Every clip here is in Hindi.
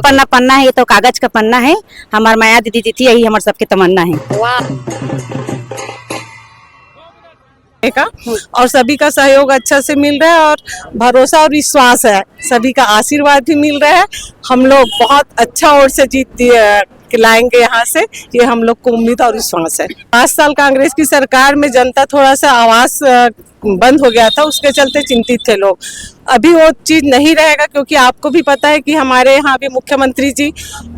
पन्ना पन्ना है, ये तो कागज का पन्ना है। हमार माया दीदी जी थी, यही हमारे सबके तमन्ना है। का और सभी का सहयोग अच्छा से मिल रहा है और भरोसा और विश्वास है, सभी का आशीर्वाद भी मिल रहा है। हम लोग बहुत अच्छा ओर से जीत लाएंगे यहाँ से, ये हम लोग को उम्मीद और विश्वास है। 5 साल कांग्रेस की सरकार में जनता थोड़ा सा आवाज बंद हो गया था, उसके चलते चिंतित थे लोग। अभी वो चीज नहीं रहेगा, क्योंकि आपको भी पता है कि हमारे यहाँ भी मुख्यमंत्री जी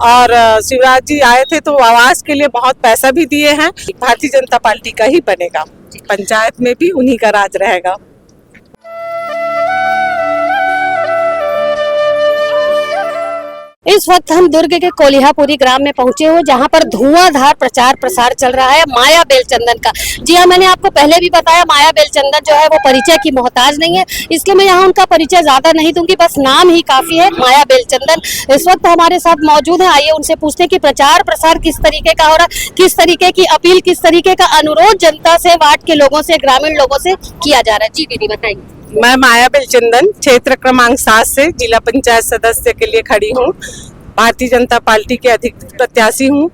और शिवराज जी आए थे, तो आवास के लिए बहुत पैसा भी दिए हैं। भारतीय जनता पार्टी का ही बनेगा, पंचायत में भी उन्हीं का राज रहेगा। इस वक्त हम दुर्ग के कोलिहापुरी ग्राम में पहुंचे हुए, जहां पर धुआंधार प्रचार प्रसार चल रहा है माया बेलचंदन का। जी हाँ, मैंने आपको पहले भी बताया, माया बेलचंदन जो है वो परिचय की मोहताज नहीं है, इसलिए मैं यहाँ उनका परिचय ज्यादा नहीं दूंगी, बस नाम ही काफी है, माया बेलचंदन। इस वक्त हमारे साथ मौजूद है, आइए उनसे पूछते हैं कि प्रचार प्रसार किस तरीके का हो रहा है, किस तरीके की अपील, किस तरीके का अनुरोध जनता से, वार्ड के लोगों से, ग्रामीण लोगों से किया जा रहा है। जी दीदी बताइए। मैं माया बेलचंदन क्षेत्र क्रमांक 7 से जिला पंचायत सदस्य के लिए खड़ी हूँ। भारतीय जनता पार्टी के अधिकृत प्रत्याशी हूँ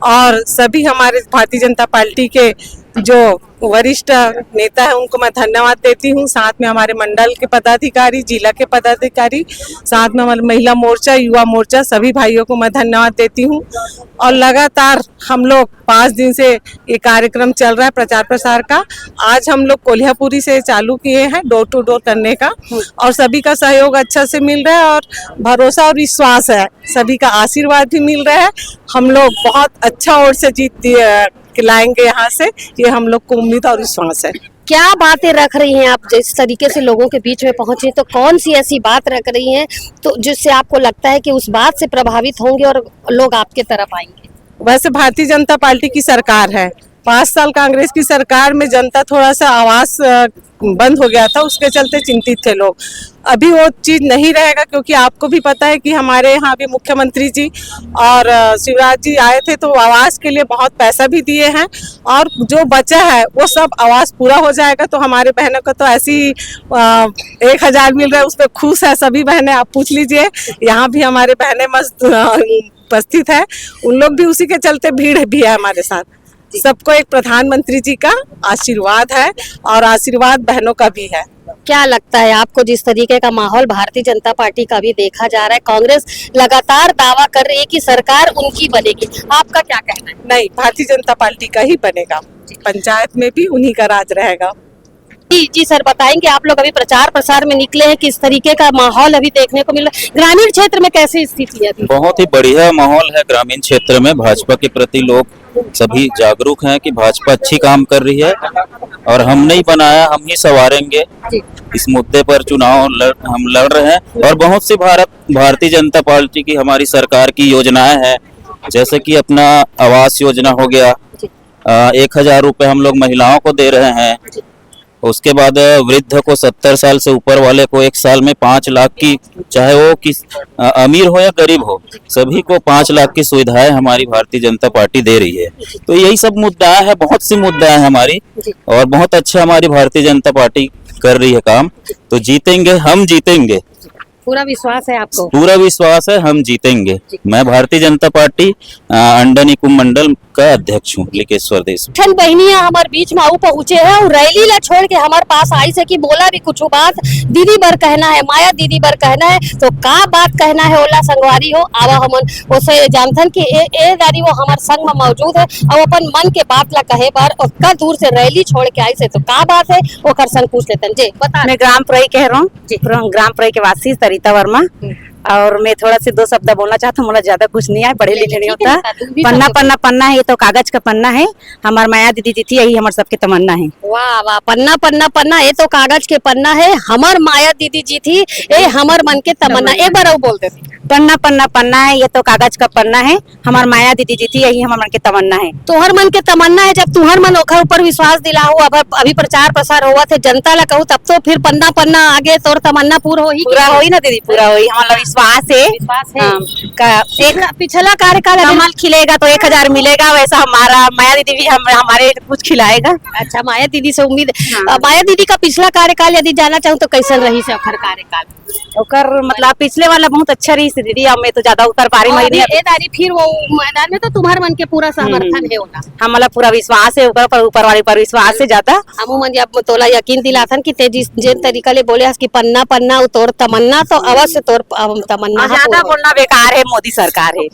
और सभी हमारे भारतीय जनता पार्टी के जो वरिष्ठ नेता है उनको मैं धन्यवाद देती हूँ। साथ में हमारे मंडल के पदाधिकारी, जिला के पदाधिकारी, साथ में हमारे महिला मोर्चा, युवा मोर्चा, सभी भाइयों को मैं धन्यवाद देती हूँ। और लगातार हम लोग 5 दिन से ये कार्यक्रम चल रहा है प्रचार प्रसार का। आज हम लोग कोल्हापुरी से चालू किए हैं डोर टू डोर करने का, और सभी का सहयोग अच्छा से मिल रहा है और भरोसा और विश्वास है, सभी का आशीर्वाद भी मिल रहा है। हम लोग बहुत अच्छा ओर से जीत लाएंगे यहाँ से, ये हम लोग को उम्मीद और विश्वास है। क्या बातें रख रही हैं आप, जिस तरीके से लोगों के बीच में पहुंचे, तो कौन सी ऐसी बात रख रही हैं तो जिससे आपको लगता है कि उस बात से प्रभावित होंगे और लोग आपके तरफ आएंगे? वैसे भारतीय जनता पार्टी की सरकार है, 5 साल कांग्रेस की सरकार में जनता थोड़ा सा आवाज बंद हो गया था, उसके चलते चिंतित थे लोग। अभी वो चीज नहीं रहेगा, क्योंकि आपको भी पता है कि हमारे यहाँ भी मुख्यमंत्री जी और शिवराज जी आए थे, तो आवास के लिए बहुत पैसा भी दिए हैं, और जो बचा है वो सब आवास पूरा हो जाएगा। तो हमारे बहनों को तो ऐसी 1000 मिल रहा है, उसमें खुश है सभी बहनें। आप पूछ लीजिए, यहाँ भी हमारे बहनें मस्त उपस्थित है, उन लोग भी उसी के चलते भीड़ भी है हमारे साथ। सबको एक प्रधानमंत्री जी का आशीर्वाद है और आशीर्वाद बहनों का भी है। क्या लगता है आपको, जिस तरीके का माहौल भारतीय जनता पार्टी का भी देखा जा रहा है, कांग्रेस लगातार दावा कर रही है कि सरकार उनकी बनेगी, आपका क्या कहना है? नहीं, भारतीय जनता पार्टी का ही बनेगा, पंचायत में भी उन्हीं का राज रहेगा। जी सर, बताएंगे, आप लोग अभी प्रचार प्रसार में निकले हैं, किस तरीके का माहौल अभी देखने को मिल रहा है, ग्रामीण क्षेत्र में कैसी स्थिति है? बहुत ही बढ़िया माहौल है ग्रामीण क्षेत्र में। भाजपा के प्रति लोग सभी जागरूक हैं कि भाजपा अच्छी काम कर रही है और हम नहीं बनाया, हम ही संवारेंगे। इस मुद्दे पर चुनाव हम लड़ रहे हैं और बहुत सी भारतीय जनता पार्टी की, हमारी सरकार की योजनाएं हैं, जैसे कि अपना आवास योजना हो गया, 1000 रुपए हम लोग महिलाओं को दे रहे हैं। उसके बाद वृद्ध को, 70 साल से ऊपर वाले को 1 साल में 5 लाख की, चाहे वो किस अमीर हो या गरीब हो, सभी को 5 लाख की सुविधाएं हमारी भारतीय जनता पार्टी दे रही है। तो यही सब मुद्दाएं हैं, बहुत सी मुद्दाएं हैं हमारी, और बहुत अच्छा हमारी भारतीय जनता पार्टी कर रही है काम। तो जीतेंगे, हम जीतेंगे, पूरा विश्वास है आपको? पूरा विश्वास है, हम जीतेंगे। मैं भारतीय जनता पार्टी अंडनी कुमंडल का अध्यक्ष हूँ, लिकेश्वर देश। बहनिया हमारे बीच में पहुंचे हैं और रैली ला छोड़ के हमारे पास आई से कि बोला भी कुछ बात दीदी बर कहना है, माया दीदी बर कहना है, तो का बात कहना है ओला संगवारी हो आवा हमन उसे जानथन कि ए दादी वो हमारे संग में मौजूद है और अपन मन के बात ला कहे बार, और का दूर से रैली छोड़ के आई से, तो का बात है वो कर संग पूछ लेते हैं। जी बता। मैं ग्राम प्रई कह रहा हूँ, ग्राम प्रई के वासी सरिता वर्मा, और मैं थोड़ा से 2 शब्द बोलना चाहता हूँ, मुझे ज्यादा कुछ नहीं है, पढ़े लिखे नहीं होता। पन्ना पन्ना पन्ना है, ये तो कागज का पन्ना है, हमार माया दीदी जी थी, यही हमारे सबके तमन्ना है। वाह वाह, पन्ना पन्ना पन्ना, ये तो कागज के पन्ना है, हमार माया दीदी जी थी, ये हमार मन के तमन्ना। एक बार बोलते थे, पन्ना पन्ना पन्ना है, ये तो कागज का पन्ना है, हमार माया दीदी जी थी, यही हमारे मन के तमन्ना है। तुहर मन के तमन्ना है, जब तुहर मन ओखर ऊपर विश्वास दिलाओ, अभी प्रचार प्रसार हुआ थे, जनता ला कहूँ तब तो फिर पन्ना पन्ना आगे तोर तमन्ना पूरा हो ही ना दीदी, पूरा हो ही, हमारा विश्वास है। एक पिछला कार्यकाल कमल खिलेगा तो 1000 मिलेगा, वैसा हमारा माया दीदी भी हमारे कुछ खिलाएगा। अच्छा, माया दीदी से उम्मीद है। माया दीदी का पिछला कार्यकाल यदि जाना चाहूँ तो कैसा रही से ओखर कार्यकाल? ओकर मतलब पिछले वाला बहुत अच्छा रही एसिडिटी अब मैं तो ज्यादा उतर पा रही और नहीं ये तारी फिर वो मैदान में तो तुम्हारे मन के पूरा समर्थन है होना। हमारा पूरा विश्वास है ऊपर वाले पर विश्वास से जाता अमूमन जब तोला यकीन दिलाथन कि ते जिन तरीका ले बोले कि पन्ना पन्ना तोर तमन्ना तो अवश्य तोर तमन्ना और ज्यादा बोलना बेकार है, मोदी सरकार है।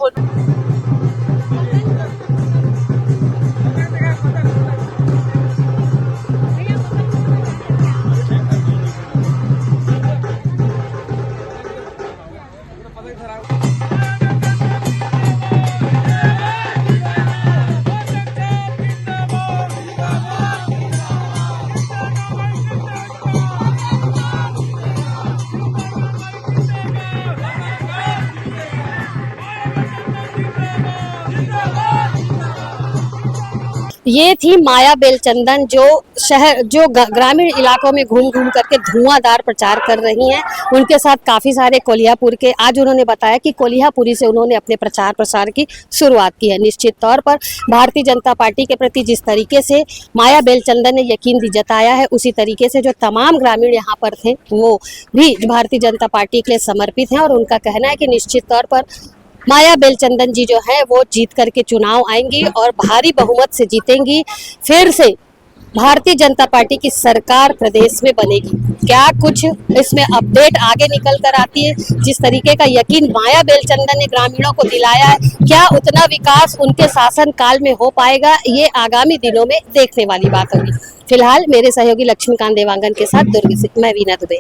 ये थी माया बेलचंदन जो ग्रामीण इलाकों में घूम घूम करके धुआंधार प्रचार कर रही हैं। उनके साथ काफी सारे कोल्हापुर के, आज उन्होंने बताया कि कोल्हापुरी से उन्होंने अपने प्रचार प्रसार की शुरुआत की है। निश्चित तौर पर भारतीय जनता पार्टी के प्रति जिस तरीके से माया बेलचंदन ने यकीन जताया है, उसी तरीके से जो तमाम ग्रामीण यहाँ पर थे वो भी भारतीय जनता पार्टी के लिए समर्पित हैं। और उनका कहना है कि निश्चित तौर पर माया बेलचंदन जी जो है वो जीत करके चुनाव आएंगी और भारी बहुमत से जीतेंगी। फिर से भारतीय जनता पार्टी की सरकार प्रदेश में बनेगी। क्या कुछ इसमें अपडेट आगे निकल कर आती है, जिस तरीके का यकीन माया बेलचंदन ने ग्रामीणों को दिलाया है, क्या उतना विकास उनके शासन काल में हो पाएगा, ये आगामी दिनों में देखने वाली बात होगी। फिलहाल मेरे सहयोगी लक्ष्मीकांत देवांगन के साथ दुर्ग से मैं वीना दुबे।